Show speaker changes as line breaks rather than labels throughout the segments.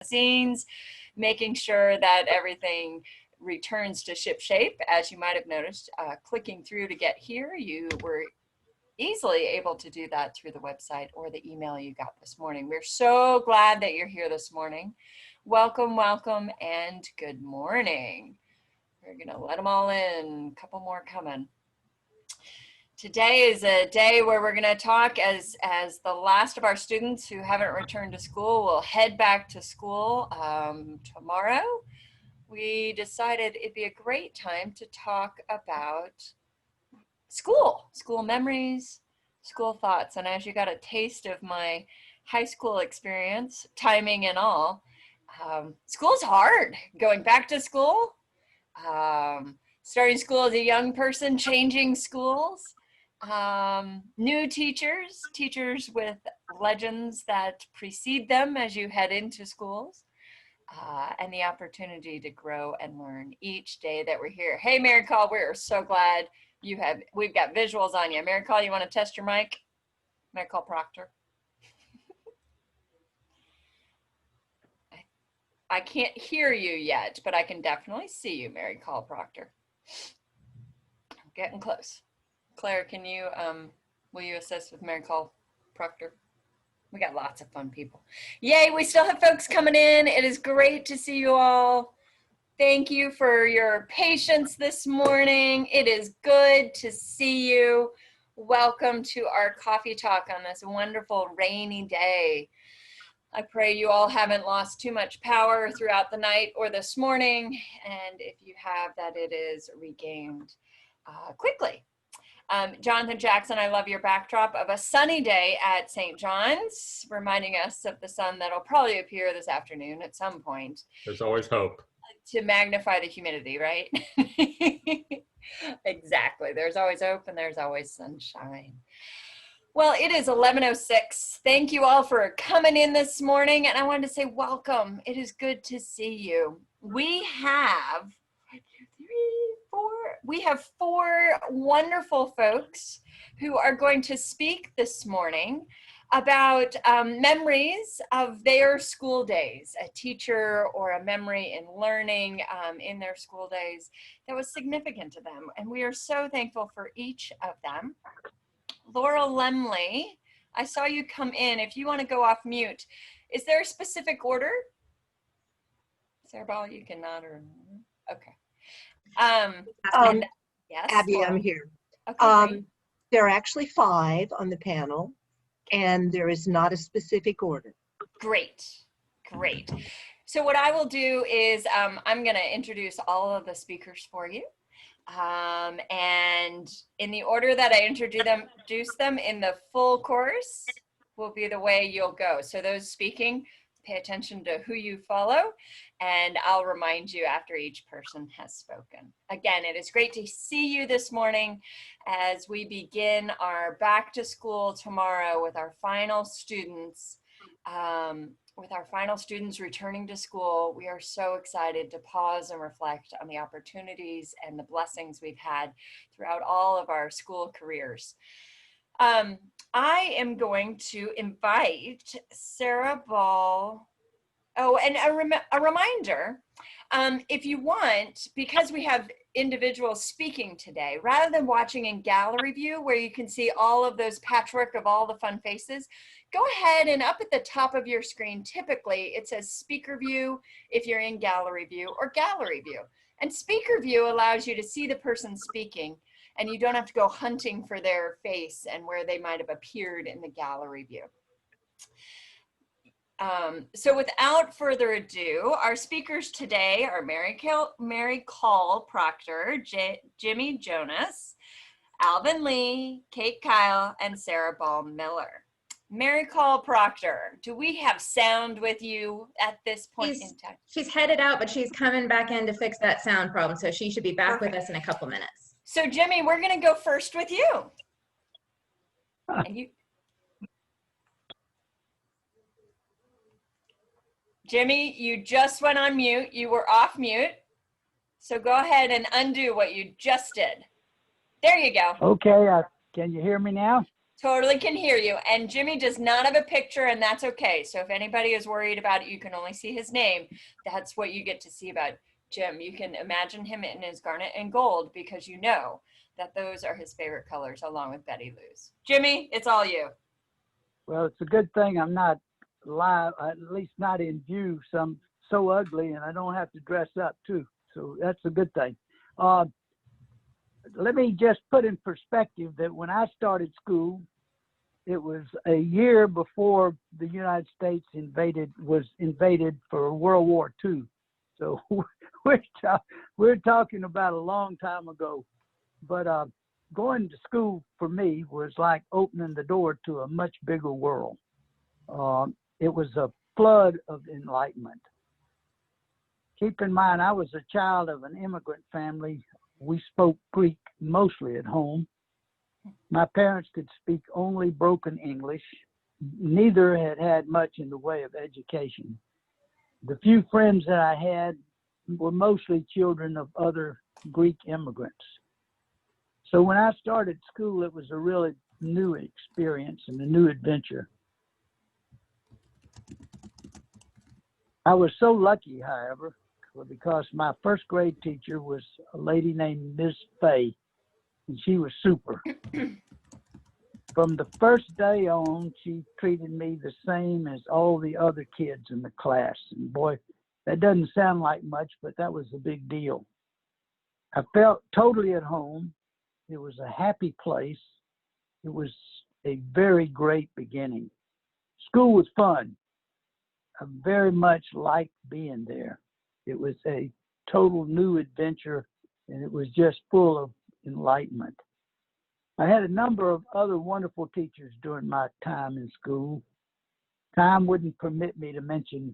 scenes, making sure that everything returns to ship shape. As you might have noticed, clicking through to get here, you were easily able to do that through the website or the email you got this morning. We're so glad that you're here this morning. Welcome, welcome, and good morning. We're gonna let them all in, a couple more coming. Today is a day where we're gonna talk as the last of our students who haven't returned to school will head back to school tomorrow. We decided it'd be a great time to talk about school memories, school thoughts. And as you got a taste of my high school experience, timing and all, school's hard. Going back to school, starting school as a young person, changing schools, new teachers with legends that precede them as you head into schools, and the opportunity to grow and learn each day that we're here. Hey, Mary Call, we're so glad we've got visuals on you. Mary Call, you want to test your mic? Mary Call Proctor. I can't hear you yet, but I can definitely see you, Mary Call Proctor. I'm getting close. Claire, can you, will you assist with Mary Call Proctor? We got lots of fun people. Yay, we still have folks coming in. It is great to see you all. Thank you for your patience this morning. It is good to see you. Welcome to our coffee talk on this wonderful rainy day. I pray you all haven't lost too much power throughout the night or this morning, and if you have, that it is regained quickly. Jonathan Jackson, I love your backdrop of a sunny day at St. John's, reminding us of the sun that'll probably appear this afternoon at some point.
There's always hope.
To magnify the humidity, right? Exactly. There's always hope and there's always sunshine. Well, it is 11:06. Thank you all for coming in this morning. And I wanted to say welcome. It is good to see you. We have four wonderful folks who are going to speak this morning about memories of their school days, a teacher or a memory in learning in their school days that was significant to them. And we are so thankful for each of them. Laura Lemley, I saw you come in. If you want to go off mute, is there a specific order? Sarah Ball, you can nod or, okay. Yes,
Abby,
Laura.
I'm here.
Okay,
there are actually 5 on the panel, and there is not a specific order.
Great. So what I will do is I'm going to introduce all of the speakers for you. And in the order that I introduce them in the full course will be the way you'll go. So those speaking, pay attention to who you follow, and I'll remind you after each person has spoken. Again, it is great to see you this morning as we begin our back to school tomorrow with our final students. Returning to school, we are so excited to pause and reflect on the opportunities and the blessings we've had throughout all of our school careers. I am going to invite Sarah Ball. Oh, and a reminder, if you want, because we have individuals speaking today, rather than watching in gallery view where you can see all of those patchwork of all the fun faces, go ahead and up at the top of your screen, typically it says speaker view if you're in gallery view or gallery view. And speaker view allows you to see the person speaking, and you don't have to go hunting for their face and where they might have appeared in the gallery view. So without further ado, our speakers today are Mary Call Proctor, Jimmy Jonas, Alvin Lee, Kate Kyle, and Sarah Ball Miller. Mary Call Proctor, do we have sound with you at this point in time?
She's headed out, but she's coming back in to fix that sound problem, so she should be back
Perfect.
with us in a couple minutes.
So Jimmy, we're gonna go first with you. And Jimmy, you just went on mute. You were off mute. So go ahead and undo what you just did. There you go.
Okay, can you hear me now?
Totally can hear you. And Jimmy does not have a picture, and that's okay. So if anybody is worried about it, you can only see his name. That's what you get to see about Jim. You can imagine him in his garnet and gold because you know that those are his favorite colors along with Betty Lou's. Jimmy, it's all you.
Well, it's a good thing I'm not live, at least not in view. So I'm so ugly, and I don't have to dress up too. So that's a good thing. Let me just put in perspective that when I started school, it was a year before the United States was invaded for World War II. So we're talking about a long time ago. But going to school for me was like opening the door to a much bigger world. It was a flood of enlightenment. Keep in mind, I was a child of an immigrant family. We spoke Greek mostly at home. My parents could speak only broken English. Neither had had much in the way of education. The few friends that I had were mostly children of other Greek immigrants. So when I started school, it was a really new experience and a new adventure. I was so lucky, however, because my first grade teacher was a lady named Miss Fay, and she was super. From the first day on, she treated me the same as all the other kids in the class. And boy, that doesn't sound like much, but that was a big deal. I felt totally at home. It was a happy place. It was a very great beginning. School was fun. I very much liked being there. It was a total new adventure, and it was just full of enlightenment. I had a number of other wonderful teachers during my time in school. Time wouldn't permit me to mention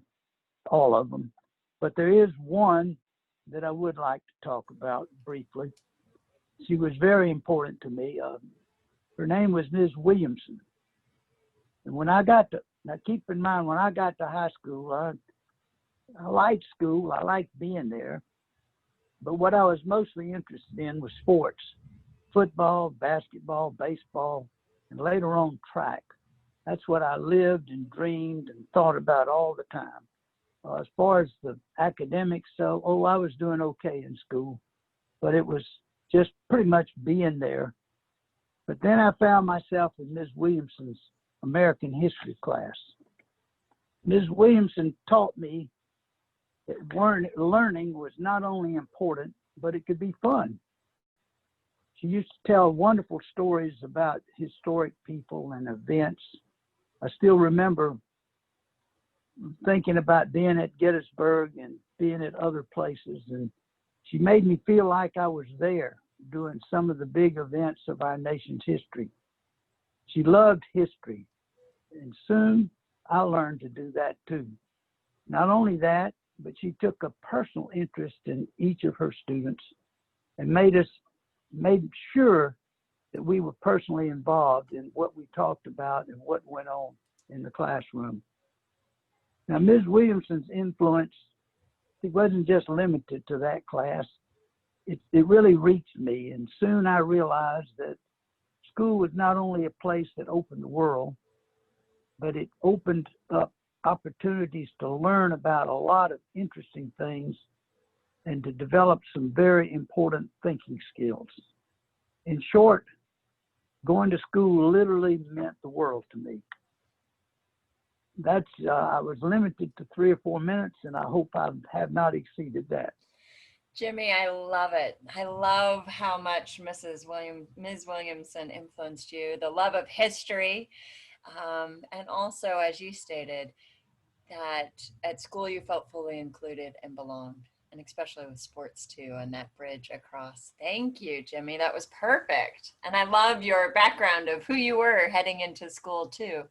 all of them, but there is one that I would like to talk about briefly. She was very important to me. Her name was Ms. Williamson. And now keep in mind, when I got to high school, I liked school. I liked being there. But what I was mostly interested in was sports. Football, basketball, baseball, and later on track. That's what I lived and dreamed and thought about all the time. As far as the academics, I was doing okay in school, but it was just pretty much being there. But then I found myself in Ms. Williamson's American history class. Ms. Williamson taught me that learning was not only important, but it could be fun. She used to tell wonderful stories about historic people and events. I still remember thinking about being at Gettysburg and being at other places, and she made me feel like I was there during some of the big events of our nation's history. She loved history, and soon I learned to do that too. Not only that, but she took a personal interest in each of her students and made sure that we were personally involved in what we talked about and what went on in the classroom. Now, Ms. Williamson's influence, it wasn't just limited to that class. It really reached me, and soon I realized that school was not only a place that opened the world, but it opened up opportunities to learn about a lot of interesting things and to develop some very important thinking skills. In short, going to school literally meant the world to me. I was limited to 3 or 4 minutes, and I hope I have not exceeded that.
Jimmy, I love it. I love how much Ms. Williamson influenced you, the love of history, and also, as you stated, that at school you felt fully included and belonged, and especially with sports too, and that bridge across. Thank you, Jimmy. That was perfect. And I love your background of who you were heading into school too,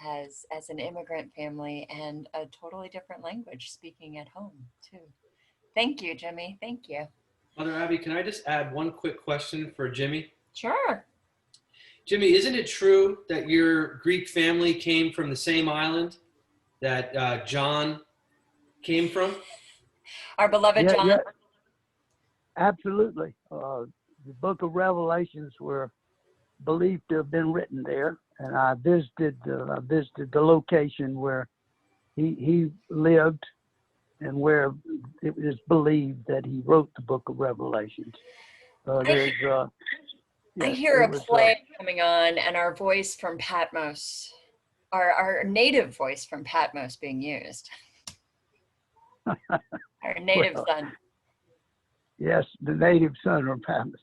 as an immigrant family and a totally different language speaking at home too. Thank you, Jimmy. Thank you.
Mother Abby, can I just add one quick question for Jimmy?
Sure.
Jimmy, isn't it true that your Greek family came from the same island that John came from?
Our beloved John.
Yeah, absolutely. The book of Revelations, where believed to have been written there, and I visited the location where he lived and where it is believed that he wrote the book of Revelations.
I
Yes,
hear
it
a
was,
play coming on and our voice from Patmos, our native voice from Patmos being used. Our native
well,
son.
yes, the native son of Patmos.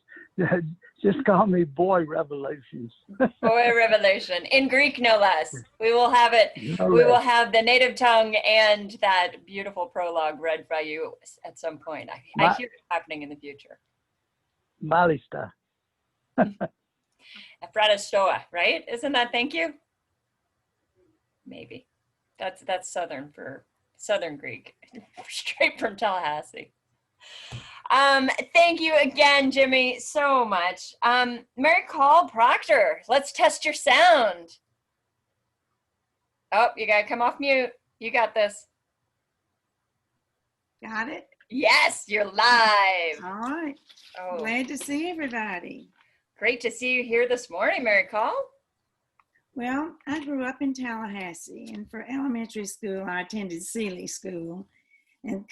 Just call me Boy Revelations.
Boy Revelation, in Greek no less. We will have it.
No
We will
less.
have the native tongue and that beautiful prologue read by you at some point. I
Ma-
hear it happening in the future.
Malista.
Efratastoa, right? Isn't that thank you? Maybe. That's Southern for Southern Greek, straight from Tallahassee. Thank you again, Jimmy, so much. Mary Call Proctor, let's test your sound. Oh, you gotta come off mute. You got this.
Got it?
Yes, you're live.
All right.
Oh,
Glad to see everybody.
great to see you here this morning, Mary Call.
Well, I grew up in Tallahassee, and for elementary school, I attended Sealy School and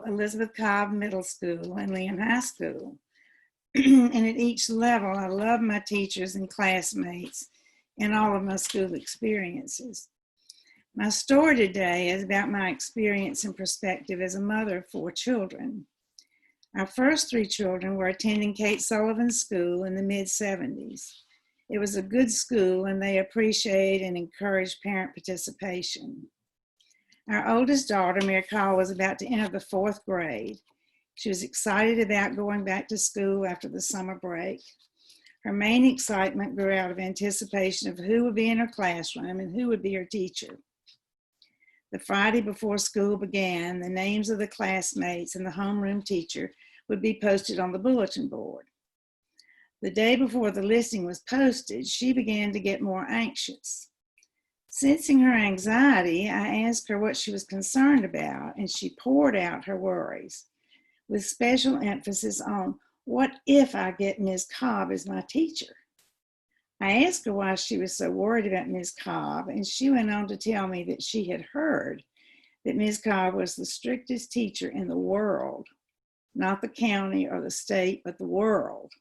Elizabeth Cobb Middle School and Leon High School. And at each level, I loved my teachers and classmates and all of my school experiences. My story today is about my experience and perspective as a mother of 4 children. Our first 3 children were attending Kate Sullivan School in the mid-70s. It was a good school, and they appreciate and encourage parent participation. Our oldest daughter, Mary Call, was about to enter the 4th grade. She was excited about going back to school after the summer break. Her main excitement grew out of anticipation of who would be in her classroom and who would be her teacher. The Friday before school began, the names of the classmates and the homeroom teacher would be posted on the bulletin board. The day before the listing was posted, she began to get more anxious. Sensing her anxiety, I asked her what she was concerned about, and she poured out her worries, with special emphasis on, what if I get Ms. Cobb as my teacher? I asked her why she was so worried about Ms. Cobb, and she went on to tell me that she had heard that Ms. Cobb was the strictest teacher in the world, not the county or the state, but the world.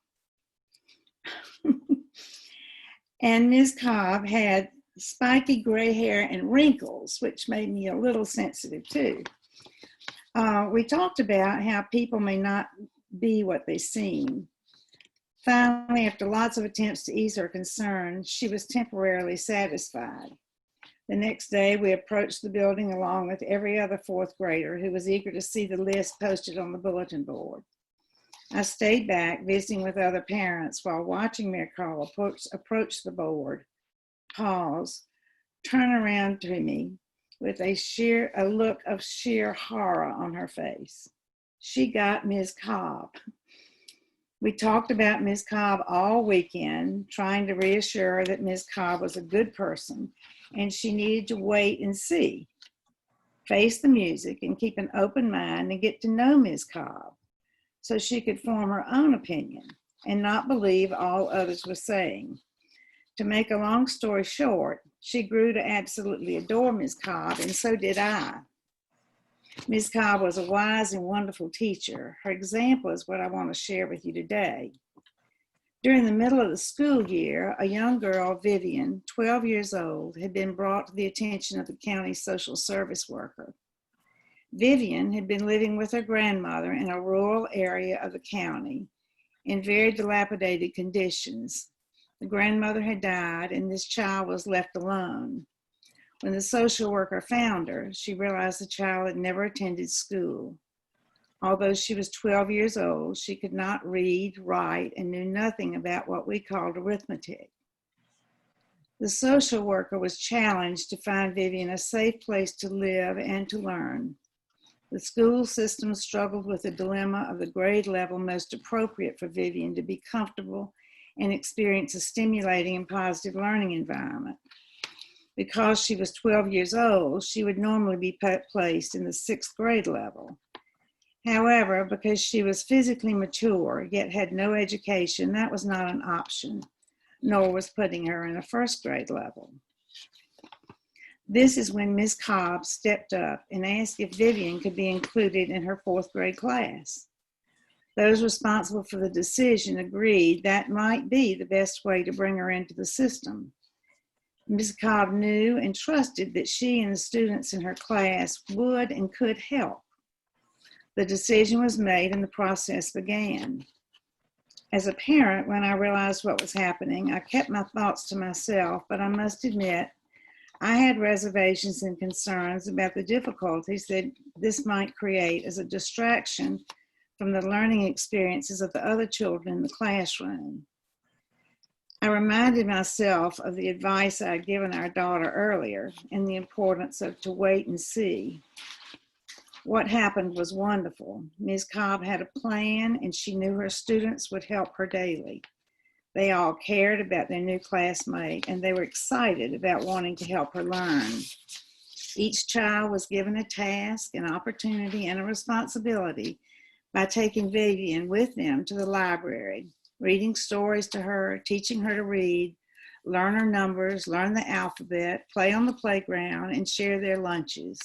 And Ms. Cobb had spiky gray hair and wrinkles, which made me a little sensitive too. We talked about how people may not be what they seem. Finally, after lots of attempts to ease her concerns, she was temporarily satisfied. The next day, we approached the building along with every other 4th grader who was eager to see the list posted on the bulletin board. I stayed back visiting with other parents while watching Mary Call approach the board, pause, turn around to me with a look of sheer horror on her face. She got Ms. Cobb. We talked about Ms. Cobb all weekend, trying to reassure her that Ms. Cobb was a good person and she needed to wait and see, face the music and keep an open mind and get to know Ms. Cobb so she could form her own opinion and not believe all others were saying. To make a long story short, she grew to absolutely adore Ms. Cobb, and so did I. Ms. Cobb was a wise and wonderful teacher. Her example is what I want to share with you today. During the middle of the school year, a young girl, Vivian, 12 years old, had been brought to the attention of the county social service worker. Vivian had been living with her grandmother in a rural area of the county in very dilapidated conditions. The grandmother had died, and this child was left alone. When the social worker found her, she realized the child had never attended school. Although she was 12 years old, she could not read, write, and knew nothing about what we called arithmetic. The social worker was challenged to find Vivian a safe place to live and to learn. The school system struggled with the dilemma of the grade level most appropriate for Vivian to be comfortable and experience a stimulating and positive learning environment. Because she was 12 years old, she would normally be placed in the 6th grade level. However, because she was physically mature yet had no education, that was not an option. nor was putting her in a first grade level. This is when Ms. Cobb stepped up and asked if Vivian could be included in her fourth grade class. Those responsible for the decision agreed that might be the best way to bring her into the system. Ms. Cobb knew and trusted that she and the students in her class would and could help. The decision was made and the process began. As a parent, when I realized what was happening, I kept my thoughts to myself, but I must admit, I had reservations and concerns about the difficulties that this might create as a distraction from the learning experiences of the other children in the classroom. I reminded myself of the advice I had given our daughter earlier and the importance of to wait and see. What happened was wonderful. Ms. Cobb had a plan and she knew her students would help her daily. They all cared about their new classmate and they were excited about wanting to help her learn. Each child was given a task, an opportunity, and a responsibility by taking Vivian with them to the library, reading stories to her, teaching her to read, learn her numbers, learn the alphabet, play on the playground, and share their lunches.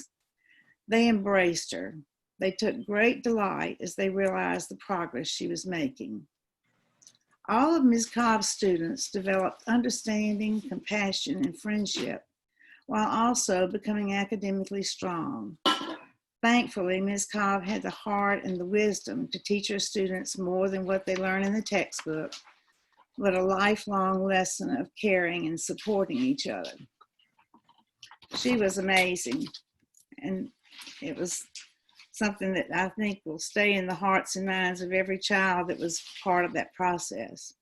They embraced her. They took great delight as they realized the progress she was making. All of Ms. Cobb's students developed understanding, compassion, and friendship, while also becoming academically strong. Thankfully, Ms. Cobb had the heart and the wisdom to teach her students more than what they learn in the textbook, but a lifelong lesson of caring and supporting each other. She was amazing, and it was something that I think will stay in the hearts and minds of every child that was part of that process.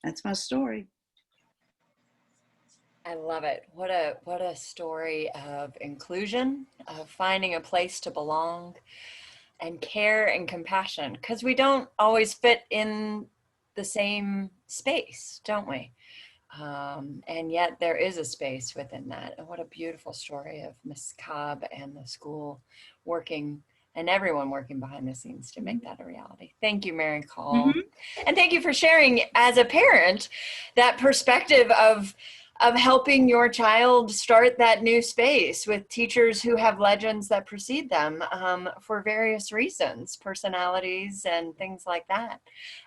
That's my story.
I love it. What a story of inclusion, of finding a place to belong, and care and compassion, because we don't always fit in the same space, don't we? And yet there is a space within that. And what a beautiful story of Miss Cobb and the school working and everyone working behind the scenes to make that a reality. Thank you, Mary Call. And thank you for sharing as a parent that perspective of helping your child start that new space with teachers who have legends that precede them for various reasons, personalities and things like that,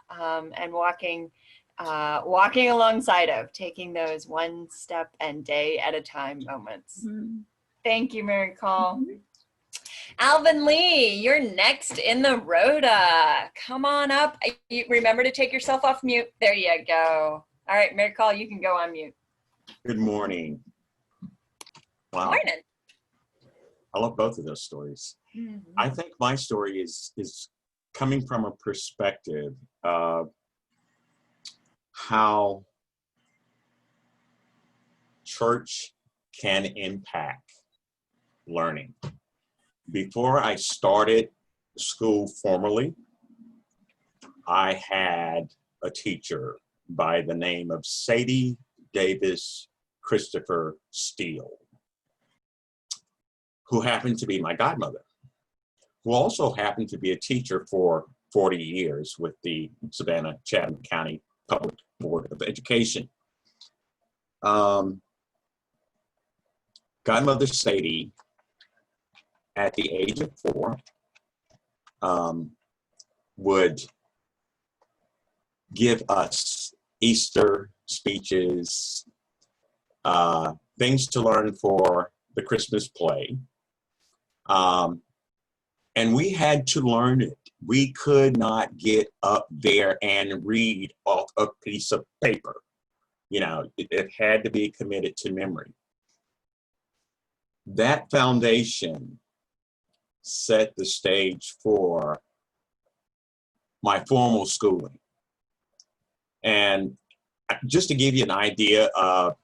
and walking alongside of, taking those one step and day at a time moments. Thank you, Mary Call. Alvin Lee, you're next in the rota. Come on up. Remember to take yourself off mute. There you go. All right, Mary Call, you can go on mute.
Good morning. Wow.
Morning.
I love both of those stories. I think my story is coming from a perspective of how church can impact learning. Before I started school formally, I had a teacher by the name of Sadie Davis Christopher Steele, who happened to be my godmother, who also happened to be a teacher for 40 years with the Savannah Chatham County Public Board of Education. Godmother Sadie, at the age of 4, would give us Easter speeches, things to learn for the Christmas play. And we had to learn it. We could not get up there and read off a piece of paper. You know, it had to be committed to memory. That foundation set the stage for my formal schooling. And just to give you an idea of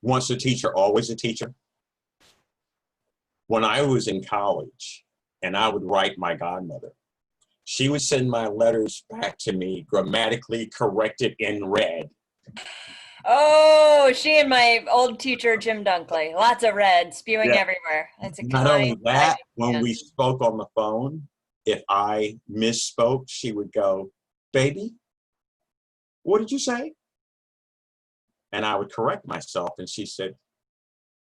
once a teacher, always a teacher. When I was in college and I would write my godmother, she would send my letters back to me grammatically corrected in red.
Oh, she and my old teacher, Jim Dunkley. Lots of red spewing everywhere. That's a
Not only
kind
that, when we spoke on the phone, if I misspoke, she would go, "Baby, what did you say?" And I would correct myself. And she said,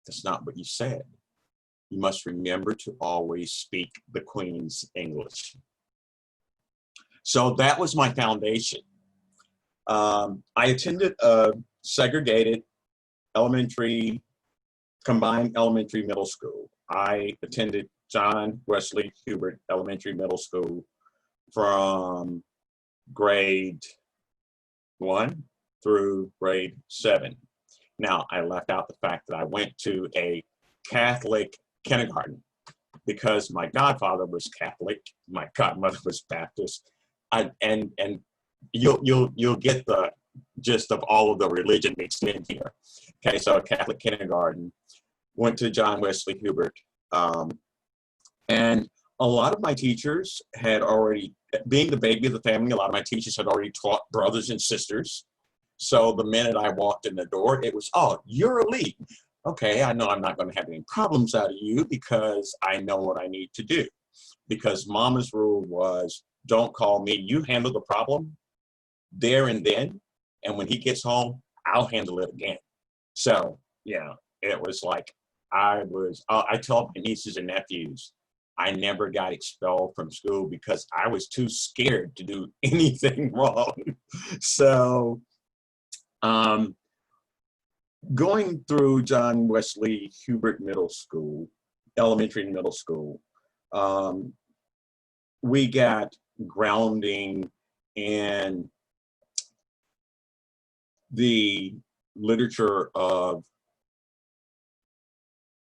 "That's not what you said. You must remember to always speak the Queen's English." So that was my foundation. I attended a segregated elementary, combined elementary middle school. I attended John Wesley Hubert Elementary Middle School from grade 1 through grade 7. Now, I left out the fact that I went to a Catholic kindergarten because my godfather was Catholic, my godmother was Baptist, and you'll get the gist of all of the religion mixed in here. Okay, so Catholic kindergarten, went to John Wesley Hubert, and a lot of my teachers had already, being the baby of the family, a lot of my teachers had already taught brothers and sisters. So the minute I walked in the door, it was, "Oh, you're elite. Okay, I know I'm not going to have any problems out of you because I know what I need to do." Because Mama's rule was, "Don't call me. You handle the problem there and then. And when he gets home, I'll handle it again." So, yeah, it was like I tell my nieces and nephews, I never got expelled from school because I was too scared to do anything wrong. So, going through John Wesley Hubert Middle School, elementary and middle school, we got grounding in the literature of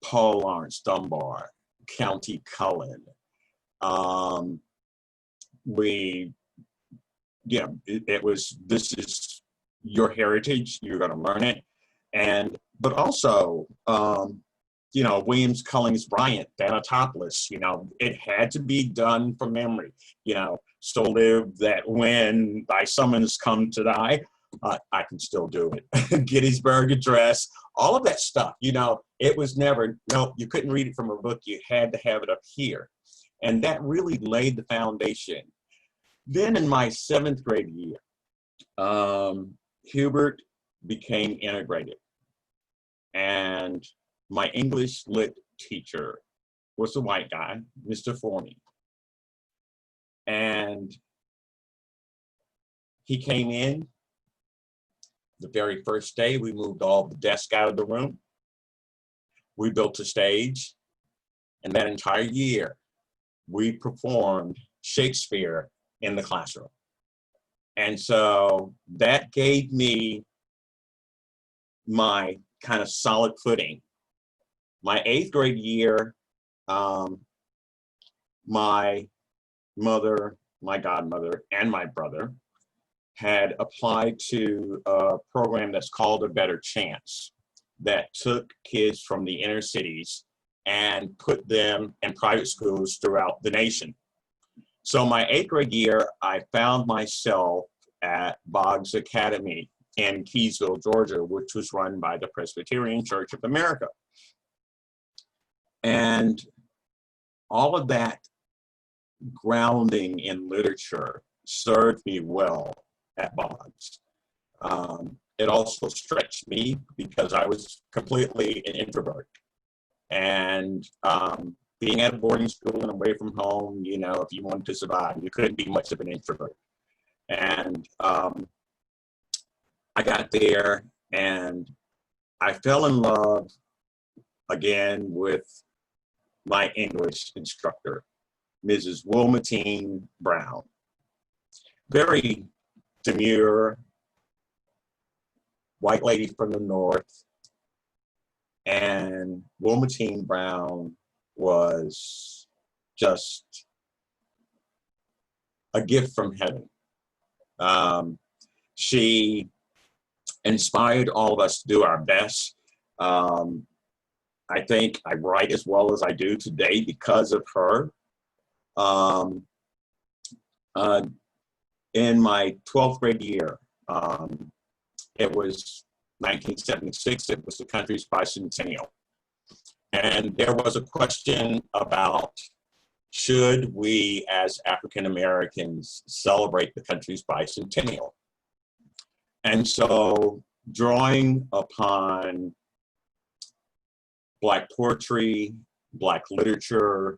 Paul Laurence Dunbar, County Cullen. It was, this is your heritage, you're going to learn it. But also, Williams Cullings Bryant, Thanatopoulos, it had to be done from memory, so live that when thy summons come to die, I can still do it. Gettysburg Address, all of that stuff, it was never, no, you couldn't read it from a book, you had to have it up here. And that really laid the foundation. Then in my 7th grade year, Hubert became integrated. And my English lit teacher was a white guy, Mr. Forney. And he came in. The very first day, we moved all the desks out of the room. We built a stage. And that entire year, we performed Shakespeare in the classroom. And so that gave me my kind of solid footing. My 8th grade year, my mother, my godmother, and my brother had applied to a program that's called A Better Chance, that took kids from the inner cities and put them in private schools throughout the nation. So my 8th grade year, I found myself at Boggs Academy in Keysville, Georgia, which was run by the Presbyterian Church of America. And all of that grounding in literature served me well at Boggs. It also stretched me because I was completely an introvert. And being at a boarding school and away from home, if you wanted to survive, you couldn't be much of an introvert. And I got there and I fell in love again with my English instructor, Mrs. Wilmatine Brown. Very demure, white lady from the North. And Wilmatine Brown was just a gift from heaven. She inspired all of us to do our best. I think I write as well as I do today because of her. In my 12th grade year, it was 1976, it was the country's bicentennial. And there was a question about should we as African Americans celebrate the country's bicentennial? And so, drawing upon Black poetry, Black literature,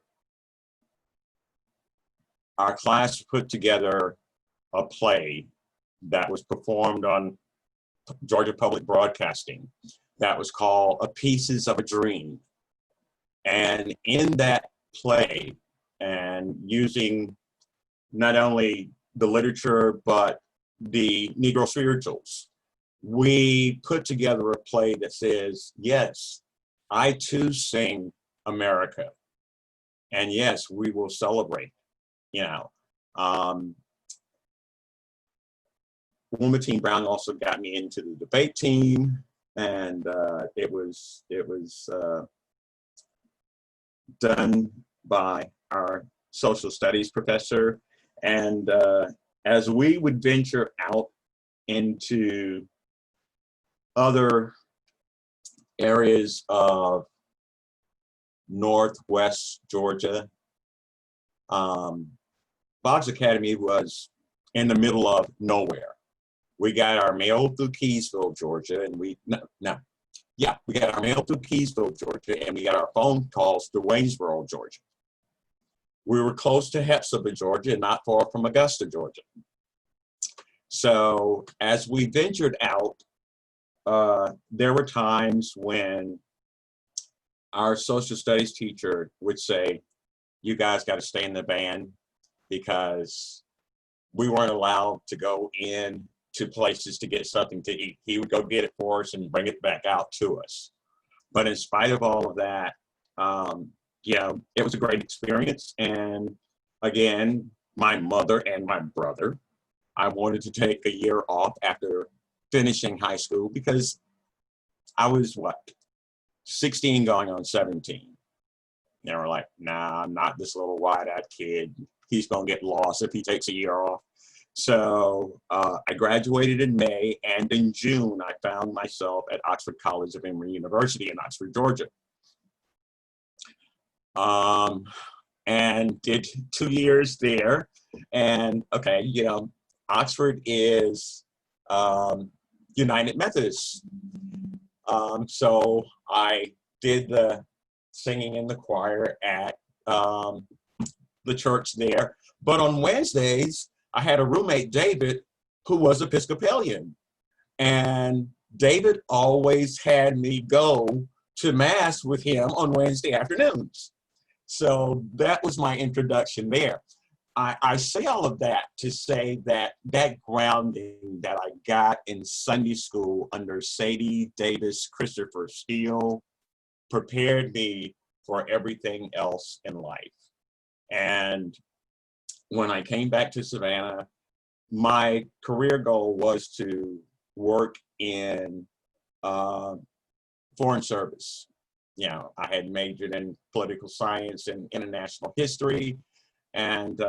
our class put together a play that was performed on Georgia Public Broadcasting that was called A Pieces of a Dream. And in that play, and using not only the literature, but the Negro spirituals, we put together a play that says, yes, I too sing America. And yes, we will celebrate, you know. Wilmatine Brown also got me into the debate team, and it was done by our social studies professor. And as we would venture out into other areas of Northwest Georgia, Boggs Academy was in the middle of nowhere. We got our mail through Keysville, Georgia, and we got our mail through Keysville, Georgia, and we got our phone calls to Waynesboro, Georgia. We were close to Hepzibah, Georgia, and not far from Augusta, Georgia. So as we ventured out, there were times when our social studies teacher would say, you guys got to stay in the van, because we weren't allowed to go in to places to get something to eat. He would go get it for us and bring it back out to us. But in spite of all of that, it was a great experience. And again, my mother and my brother, I wanted to take a year off after finishing high school, because I was 16 going on 17. They were like, nah, I'm not this little wide-eyed kid. He's gonna get lost if he takes a year off. So I graduated in May, and in June, I found myself at Oxford College of Emory University in Oxford, Georgia. And did 2 years there. And okay, Oxford is United Methodist. So I did the singing in the choir at the church there. But on Wednesdays, I had a roommate, David, who was Episcopalian. And David always had me go to Mass with him on Wednesday afternoons. So that was my introduction there. I say all of that to say that that grounding that I got in Sunday school under Sadie Davis, Christopher Steele, prepared me for everything else in life. And when I came back to Savannah, my career goal was to work in foreign service. I had majored in political science and international history. And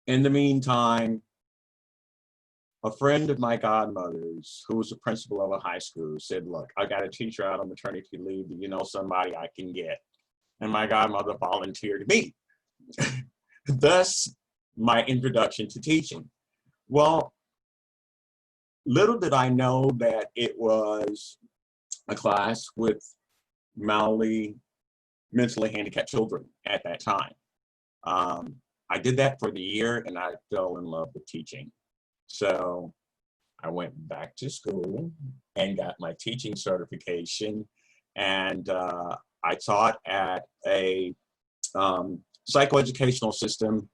in the meantime, a friend of my godmother's, who was the principal of a high school, said, look, I got a teacher out on maternity leave. Do you know somebody I can get? And my godmother volunteered me. Thus, my introduction to teaching. Well, little did I know that it was a class with mentally handicapped children at that time. I did that for the year, and I fell in love with teaching. So I went back to school and got my teaching certification, and I taught at a psychoeducational system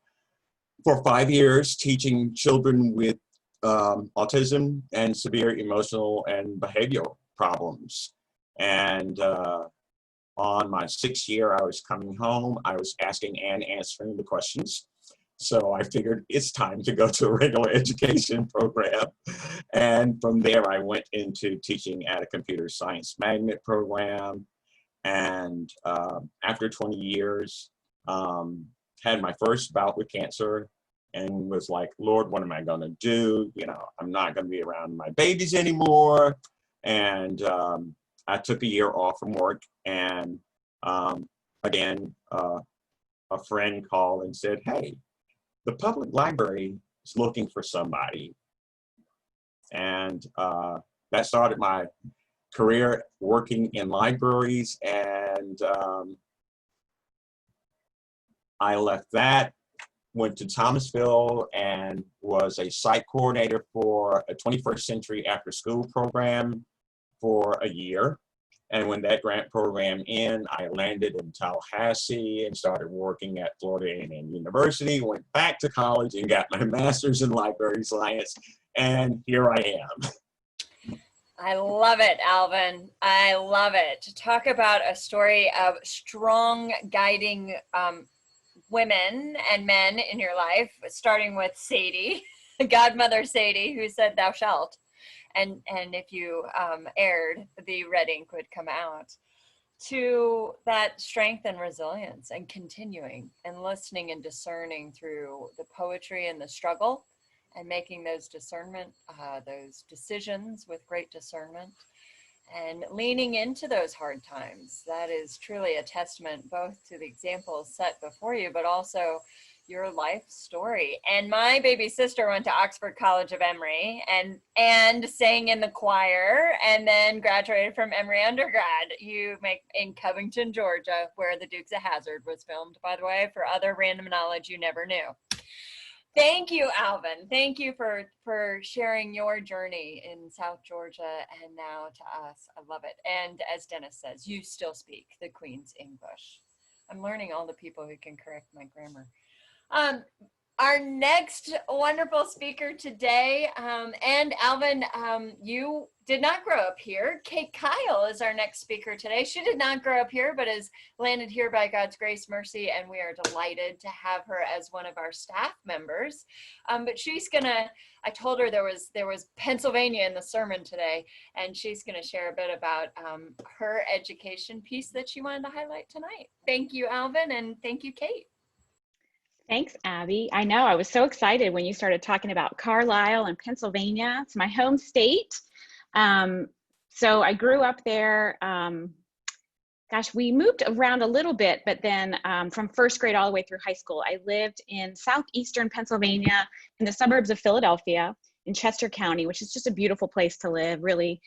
for 5 years, teaching children with autism and severe emotional and behavioral problems. And on my 6th year, I was coming home. I was asking and answering the questions. So I figured it's time to go to a regular education program. And from there, I went into teaching at a computer science magnet program. And after 20 years, had my first bout with cancer and was like, Lord, what am I gonna do? I'm not gonna be around my babies anymore. And I took a year off from work, and again, a friend called and said, hey, the public library is looking for somebody. And that started my career working in libraries. And I left that, went to Thomasville and was a site coordinator for a 21st Century After School program for a year. And when that grant program ended, I landed in Tallahassee and started working at Florida A&M University, went back to college and got my master's in library science. And here I am.
I love it, Alvin. I love it. To talk about a story of strong guiding women and men in your life, starting with Sadie, godmother Sadie, who said thou shalt. And if you aired, the red ink would come out, to that strength and resilience and continuing and listening and discerning through the poetry and the struggle and making those discernment, those decisions with great discernment and leaning into those hard times. That is truly a testament both to the examples set before you, but also your life story. And my baby sister went to Oxford College of Emory and sang in the choir and then graduated from Emory undergrad. You make in Covington, Georgia, where The Dukes of Hazzard was filmed, by the way, for other random knowledge you never knew. Thank you, Alvin. Thank you for sharing your journey in South Georgia and now to us. I love it. And as Dennis says, you still speak the Queen's English. I'm learning all the people who can correct my grammar. Our next wonderful speaker today, and Alvin, you did not grow up here. Kate Kyle is our next speaker today. She did not grow up here, but has landed here by God's grace, mercy, and we are delighted to have her as one of our staff members. But she's gonna, I told her there was Pennsylvania in the sermon today, and she's gonna share a bit about her education piece that she wanted to highlight tonight. Thank you, Alvin, and thank you, Kate.
Thanks, Abby. I know, I was so excited when you started talking about Carlisle and Pennsylvania. It's my home state. So I grew up there. Gosh, we moved around a little bit, but then from first grade all the way through high school, I lived in southeastern Pennsylvania in the suburbs of Philadelphia in Chester County, which is just a beautiful place to live, really,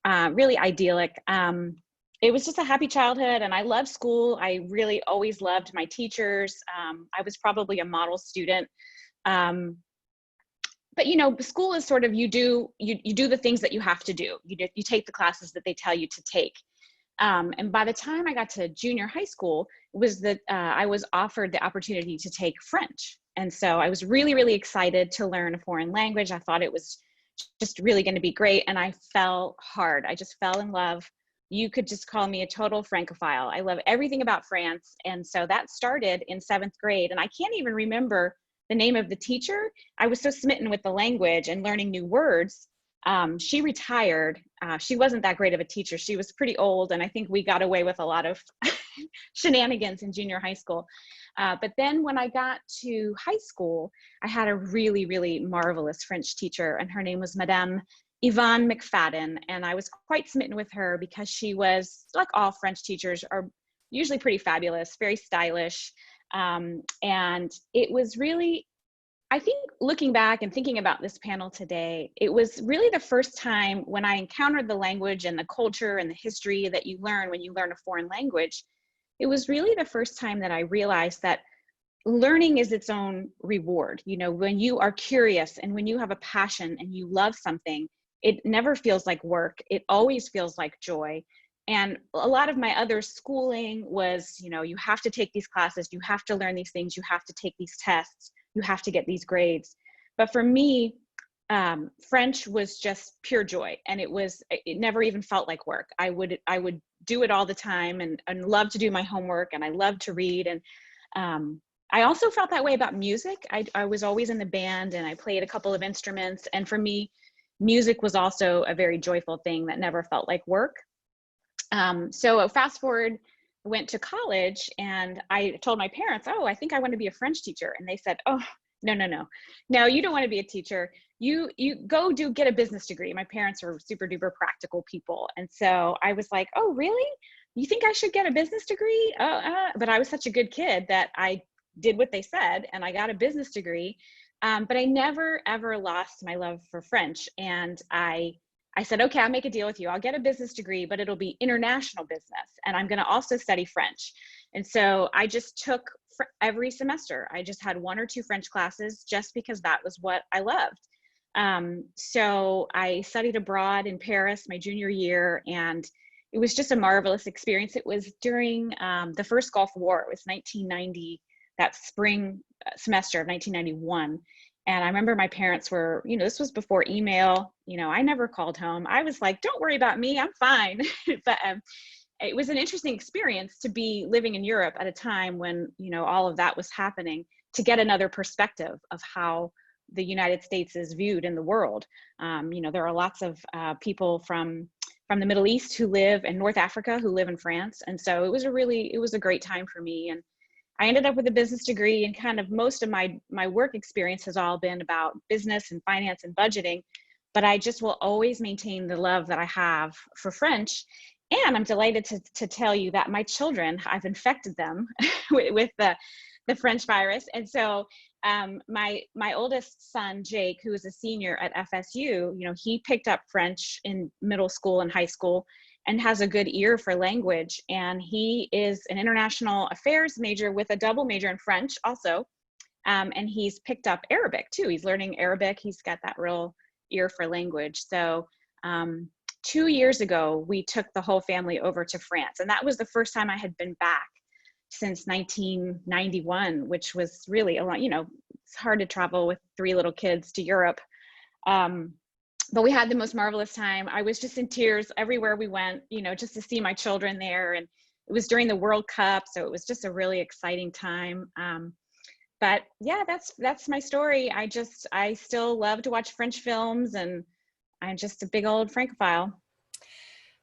really idyllic. It was just a happy childhood and I loved school. I really always loved my teachers. I was probably a model student. But you know, school is sort of, you do the things that you have to do. You take the classes that they tell you to take. And by the time I got to junior high school, it was that I was offered the opportunity to take French. And so I was really, really excited to learn a foreign language. I thought it was just really going to be great. And I fell hard. I just fell in love. You could just call me a total Francophile. I love everything about France. And so that started in 7th grade. And I can't even remember the name of the teacher. I was so smitten with the language and learning new words. She retired. She wasn't that great of a teacher. She was pretty old. And I think we got away with a lot of shenanigans in junior high school. But then when I got to high school, I had a really, really marvelous French teacher. And her name was Madame Yvonne McFadden, and I was quite smitten with her because she was, like all French teachers, are usually pretty fabulous, very stylish. And it was really, I think looking back and thinking about this panel today, it was really the first time when I encountered the language and the culture and the history that you learn when you learn a foreign language. It was really the first time that I realized that learning is its own reward. You know, when you are curious and when you have a passion and you love something, it never feels like work. It always feels like joy. And a lot of my other schooling was, you know, you have to take these classes, you have to learn these things, you have to take these tests, you have to get these grades. But for me, French was just pure joy. And it never even felt like work. I would do it all the time and love to do my homework and I love to read. And I also felt that way about music. I was always in the band and I played a couple of instruments. And for me, music was also a very joyful thing that never felt like work. So fast forward, went to college and I told my parents, oh, I think I want to be a French teacher. And they said, oh, no, you don't want to be a teacher. You go get a business degree. My parents are super duper practical people. And so I was like, oh, really? You think I should get a business degree? But I was such a good kid that I did what they said, and I got a business degree. But I never, ever lost my love for French. And I said, okay, I'll make a deal with you. I'll get a business degree, but it'll be international business. And I'm going to also study French. And so I just took every semester, I just had 1 or 2 French classes just because that was what I loved. So I studied abroad in Paris my junior year, and it was just a marvelous experience. It was during the first Gulf War. It was 1990, that spring semester of 1991. And I remember my parents were, this was before email. I never called home. I was like, don't worry about me, I'm fine. But it was an interesting experience to be living in Europe at a time when, all of that was happening, to get another perspective of how the United States is viewed in the world. There are lots of people from the Middle East who live in North Africa, who live in France. And so it was a great time for me. And I ended up with a business degree, and kind of most of my work experience has all been about business and finance and budgeting, but I just will always maintain the love that I have for French. And I'm delighted to tell you that my children, I've infected them with the French virus. And so my oldest son, Jake, who is a senior at FSU, he picked up French in middle school and high school and has a good ear for language. And he is an international affairs major with a double major in French also. And he's picked up Arabic too. He's learning Arabic. He's got that real ear for language. So 2 years ago, we took the whole family over to France. And that was the first time I had been back since 1991, which was really a lot. It's hard to travel with 3 little kids to Europe. But we had the most marvelous time. I was just in tears everywhere we went, just to see my children there. And it was during the World Cup, so it was just a really exciting time. But yeah, that's my story. I still love to watch French films, and I'm just a big old Francophile.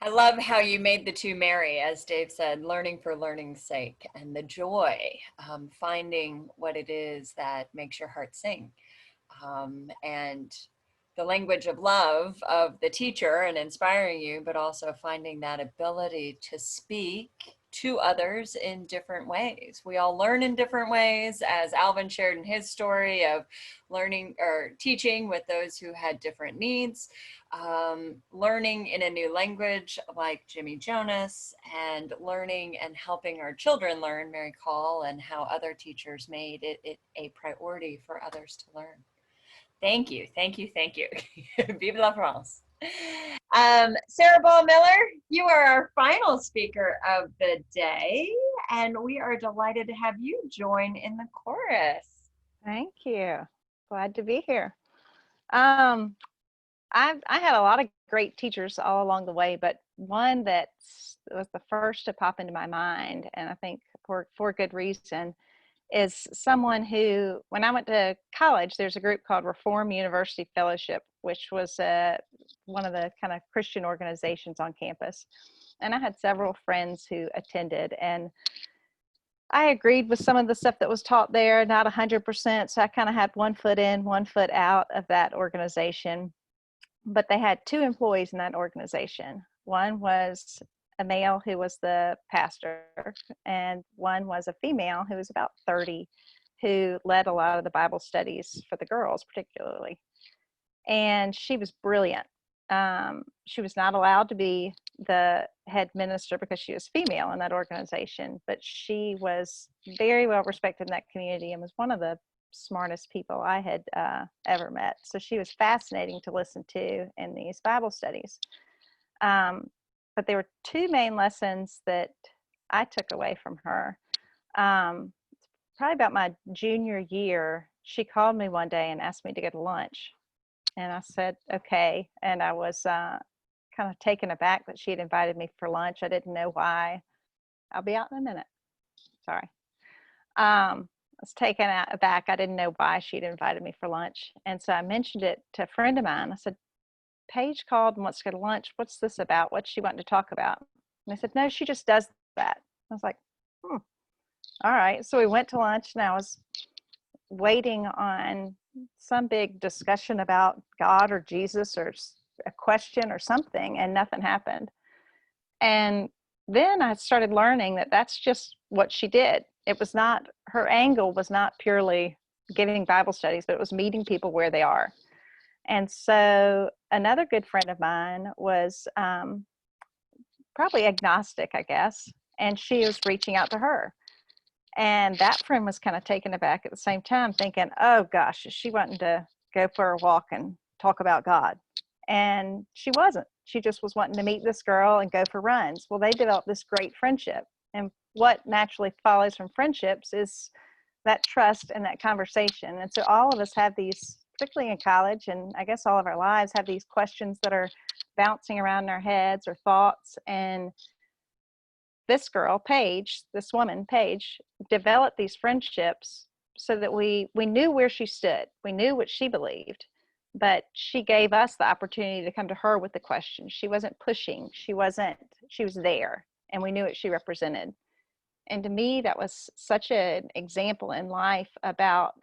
I love how you made the two marry, as Dave said, learning for learning's sake, and the joy, finding what it is that makes your heart sing. And the language of love of the teacher and inspiring you, but also finding that ability to speak to others in different ways. We all learn in different ways, as Alvin shared in his story of learning or teaching with those who had different needs, learning in a new language like Jimmy Jonas, and learning and helping our children learn, Mary Call, and how other teachers made it a priority for others to learn. Thank you, thank you, thank you. Vive la France. Sarah Ball Miller, you are our final speaker of the day, and we are delighted to have you join in the chorus.
Thank you. Glad to be here. I had a lot of great teachers all along the way, but one that was the first to pop into my mind, and I think for good reason, is someone who, when I went to college, there's a group called Reform University Fellowship, which was one of the kind of Christian organizations on campus. And I had several friends who attended, and I agreed with some of the stuff that was taught there, not 100%. So I kind of had 1 foot in, 1 foot out of that organization. But they had 2 employees in that organization. One was a male who was the pastor, and one was a female who was about 30, who led a lot of the Bible studies for the girls particularly. And she was brilliant. She was not allowed to be the head minister because she was female in that organization, but she was very well respected in that community and was one of the smartest people I had ever met. So she was fascinating to listen to in these Bible studies. But there were 2 main lessons that I took away from her. Probably about my junior year, she called me one day and asked me to go to lunch. And I said, okay. And I was kind of taken aback that she had invited me for lunch. I didn't know why. I'll be out in a minute. Sorry. I was taken aback. I didn't know why she'd invited me for lunch. And so I mentioned it to a friend of mine. I said, Paige called and wants to go to lunch. What's this about? What's she wanting to talk about? And they said, no, she just does that. I was like, all right. So we went to lunch, and I was waiting on some big discussion about God or Jesus or a question or something, and nothing happened. And then I started learning that that's just what she did. it was not, her angle was not purely giving Bible studies, but it was meeting people where they are. And so another good friend of mine was probably agnostic, I guess, and she was reaching out to her. And that friend was kind of taken aback at the same time, thinking, oh gosh, is she wanting to go for a walk and talk about God? And she wasn't. She just was wanting to meet this girl and go for runs. Well, they developed this great friendship. And what naturally follows from friendships is that trust and that conversation. And so all of us have these, particularly in college, and I guess all of our lives, have these questions that are bouncing around in our heads or thoughts. And this girl, Paige, this woman, Paige, developed these friendships so that we knew where she stood. We knew what she believed, but she gave us the opportunity to come to her with the questions. She wasn't pushing. She was there, and we knew what she represented. And to me, that was such an example in life about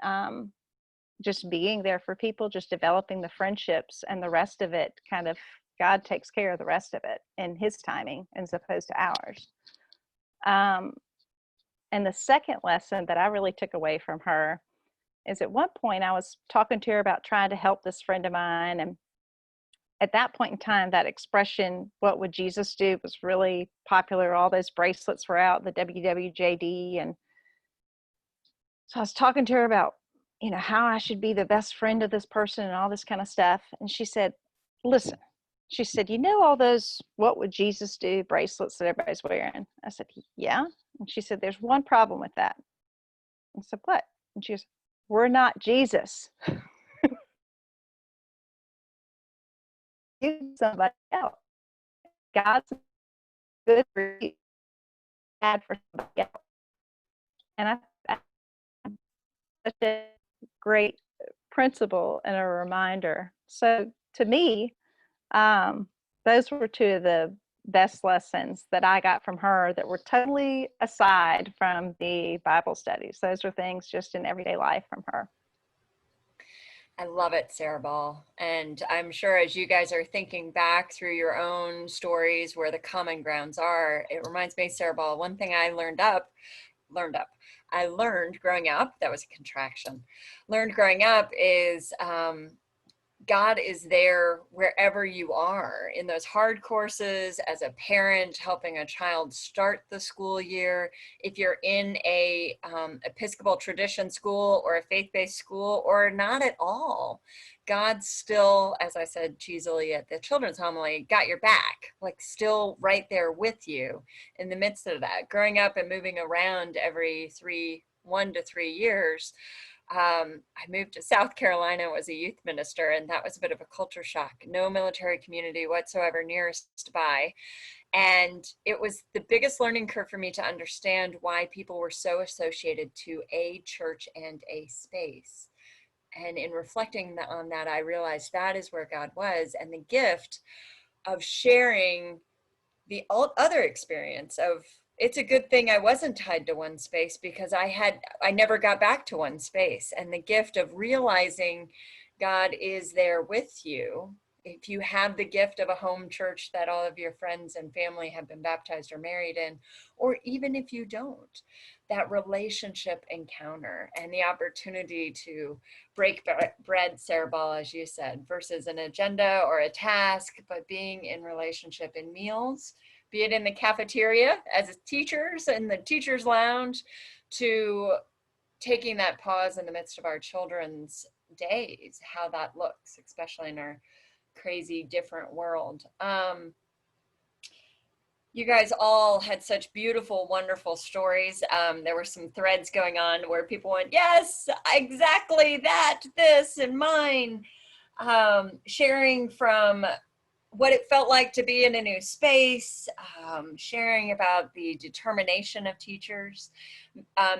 just being there for people, just developing the friendships, and the rest of it kind of, God takes care of the rest of it in his timing as opposed to ours. And the second lesson that I really took away from her is, at one point I was talking to her about trying to help this friend of mine. And at that point in time, that expression, what would Jesus do, was really popular. All those bracelets were out, the WWJD. And so I was talking to her about, how I should be the best friend of this person and all this kind of stuff. And she said, listen, she said, all those what would Jesus do bracelets that everybody's wearing? I said, yeah. And she said, there's one problem with that. I said, what? And she goes, we're not Jesus. You somebody else. God's good for you, bad for somebody else. And I such a great principle and a reminder. So to me, those were two of the best lessons that I got from her that were totally aside from the Bible studies. Those are things just in everyday life from her.
I love it, Sarah Ball. And I'm sure as you guys are thinking back through your own stories where the common grounds are, it reminds me, Sarah Ball, one thing I learned growing up, that was a contraction, learned growing up is God is there wherever you are, in those hard courses, as a parent helping a child start the school year. If you're in a Episcopal tradition school or a faith-based school, or not at all, God's still, as I said cheesily at the children's homily, got your back, like still right there with you in the midst of that. Growing up and moving around every 1 to 3 years, I moved to South Carolina, was a youth minister, and that was a bit of a culture shock. No military community whatsoever nearest by. And it was the biggest learning curve for me to understand why people were so associated to a church and a space. And in reflecting on that, I realized that is where God was, and the gift of sharing the other experience of, it's a good thing I wasn't tied to one space, because I never got back to one space. And the gift of realizing God is there with you. If you have the gift of a home church that all of your friends and family have been baptized or married in, or even if you don't, that relationship encounter and the opportunity to break bread, Sarah Ball, as you said, versus an agenda or a task, but being in relationship in meals, be it in the cafeteria as teachers in the teachers lounge, to taking that pause in the midst of our children's days, how that looks, especially in our crazy different world. You guys all had such beautiful, wonderful stories. There were some threads going on where people went, yes, exactly that, this, and mine. Sharing from what it felt like to be in a new space, sharing about the determination of teachers.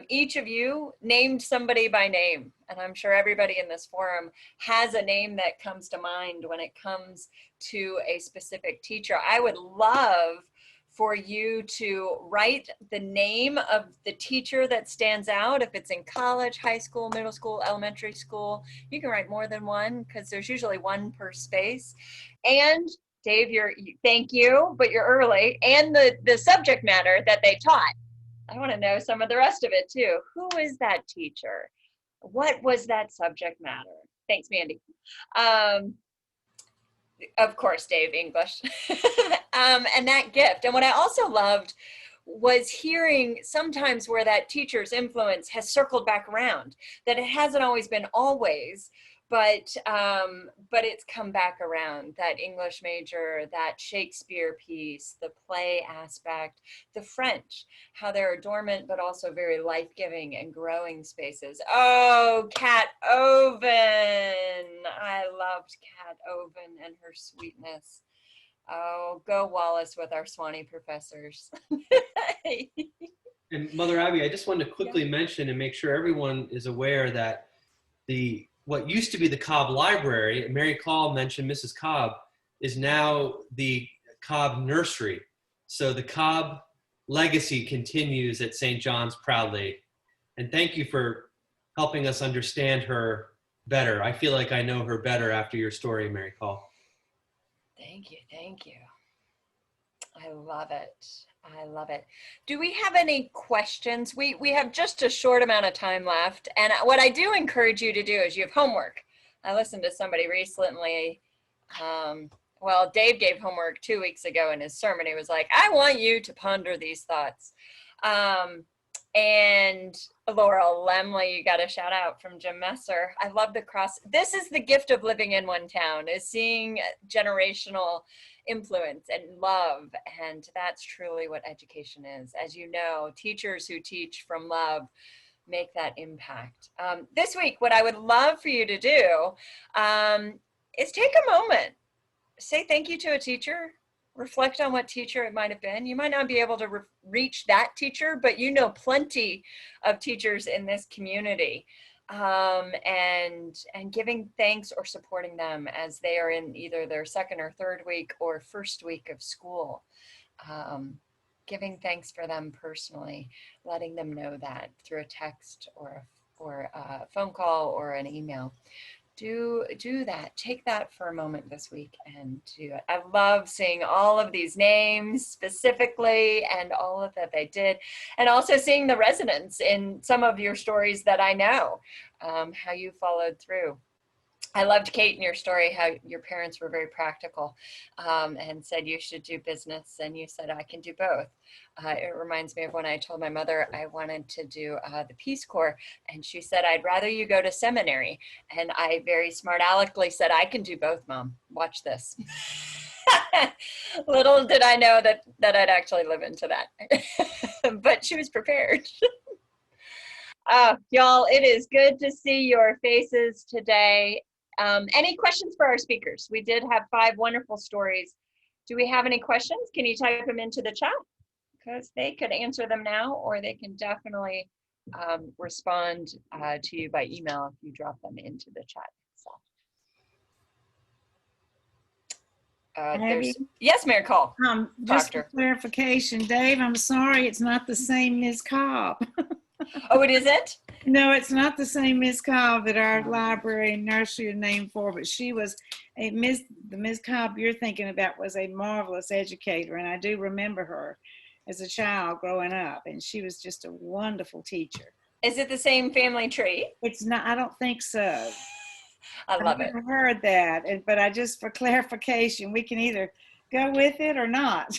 Each of you named somebody by name, and I'm sure everybody in this forum has a name that comes to mind when it comes to a specific teacher. I would love for you to write the name of the teacher that stands out. If it's in college, high school, middle school, elementary school, you can write more than one, because there's usually one per space. And Dave, thank you, but you're early. And the subject matter that they taught. I want to know some of the rest of it too. Who is that teacher? What was that subject matter? Thanks, Mandy. Of course, Dave, English. And that gift. And what I also loved was hearing sometimes where that teacher's influence has circled back around, that it hasn't always been always, but it's come back around. That English major, that Shakespeare piece, the play aspect, the French, how they're dormant but also very life-giving and growing spaces. Oh, Kat Oven. I loved Kat Oven and her sweetness. Oh, go Wallace with our Swanee professors.
And Mother Abby, I just wanted to quickly mention and make sure everyone is aware that what used to be the Cobb Library, Mary Call mentioned Mrs. Cobb, is now the Cobb Nursery. So the Cobb legacy continues at St. John's proudly. And thank you for helping us understand her better. I feel like I know her better after your story, Mary Call.
Thank you, thank you. I love it. I love it. Do we have any questions? We have just a short amount of time left. And what I do encourage you to do is you have homework. I listened to somebody recently. Well, Dave gave homework 2 weeks ago in his sermon. He was like, I want you to ponder these thoughts. And Laura Lemley, you got a shout out from Jim Messer. I love the cross. This is the gift of living in one town, is seeing generational influence and love. And that's truly what education is. As you know, teachers who teach from love make that impact. This week, what I would love for you to do is take a moment, say thank you to a teacher, reflect on what teacher it might have been. You might not be able to reach that teacher, but you know plenty of teachers in this community. And giving thanks or supporting them as they are in either their second or third week or first week of school. Giving thanks for them personally, letting them know that through a text or a phone call or an email. Do that. Take that for a moment this week and do it. I love seeing all of these names specifically and all of that they did, and also seeing the resonance in some of your stories that I know, how you followed through. I loved, Kate, in your story, how your parents were very practical and said you should do business, and you said, I can do both. It reminds me of when I told my mother I wanted to do the Peace Corps, and she said, I'd rather you go to seminary. And I very smart aleckly said, I can do both, Mom. Watch this. Little did I know that I'd actually live into that. But she was prepared. Y'all, it is good to see your faces today. Any questions for our speakers? We did have 5 wonderful stories. Do we have any questions? Can you type them into the chat? Because they could answer them now, or they can definitely respond to you by email if you drop them into the chat itself. Yes, Mary Call.
Just for
Proctor.
clarification, Dave, I'm sorry, it's not the same Ms. Cobb.
Oh, it isn't?
No, it's not the same Ms. Cobb that our library and nursery are named for, but she was the Ms. Cobb you're thinking about was a marvelous educator, and I do remember her as a child growing up, and she was just a wonderful teacher.
Is it the same family tree?
It's not, I don't think so.
I love it.
I've never heard that, but I just, for clarification, we can either go with it or not.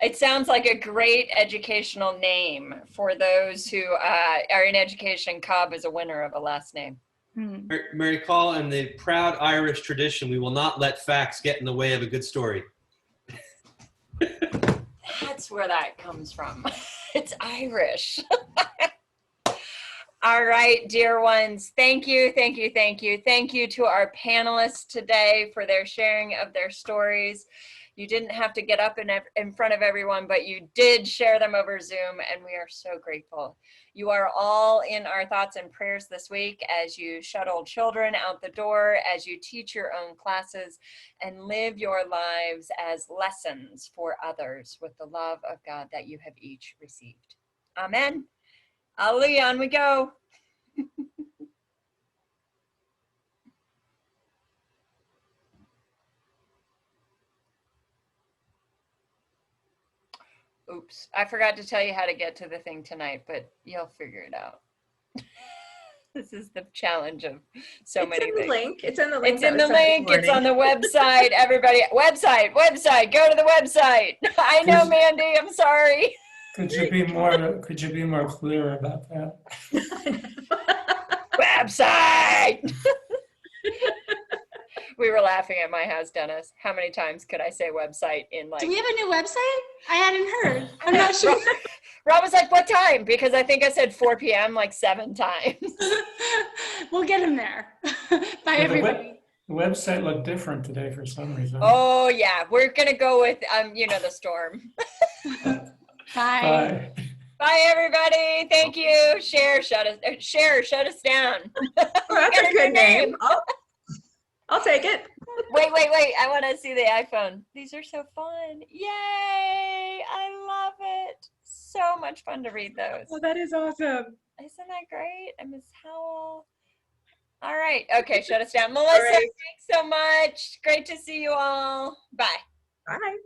It sounds like a great educational name for those who are in education. Cobb is a winner of a last name.
Mary Call, in the proud Irish tradition, we will not let facts get in the way of a good story.
That's where that comes from. It's Irish. All right, dear ones, thank you, thank you, thank you. Thank you to our panelists today for their sharing of their stories. You didn't have to get up in front of everyone, but you did share them over Zoom, and we are so grateful. You are all in our thoughts and prayers this week as you shuttle children out the door, as you teach your own classes, and live your lives as lessons for others with the love of God that you have each received. Amen. Hallelujah, on we go. Oops, I forgot to tell you how to get to the thing tonight, but you'll figure it out. This is the challenge of so
It's
many
in the
things.
link. It's in the link.
It's
that
in
was
the
sent this
link. It's on
morning.
the website. Everybody, website. Go to the website. I know,
Could-
Mandy. I'm sorry.
Could you be more clear about that?
Website. We were laughing at my house, Dennis. How many times could I say website in like?
Do we have a new website? I hadn't heard. I'm not sure.
Rob was like, "What time?" Because I think I said 4 p.m. like 7 times.
We'll get him there. Bye,
Yeah,
everybody.
the website looked different today for some reason.
Oh yeah, we're gonna go with the storm.
Bye.
Bye.
Bye everybody. Thank you. Share, shut us down.
Oh, that's
Got
a
a
good
new
name. I'll take it.
Wait. I want to see the iPhone. These are so fun. Yay! I love it. So much fun to read those.
Oh, that is awesome.
Isn't that great? And Miss Howell. All right. Okay, shut us down. Melissa,
right.
thanks so much. Great to see you all. Bye.
Bye.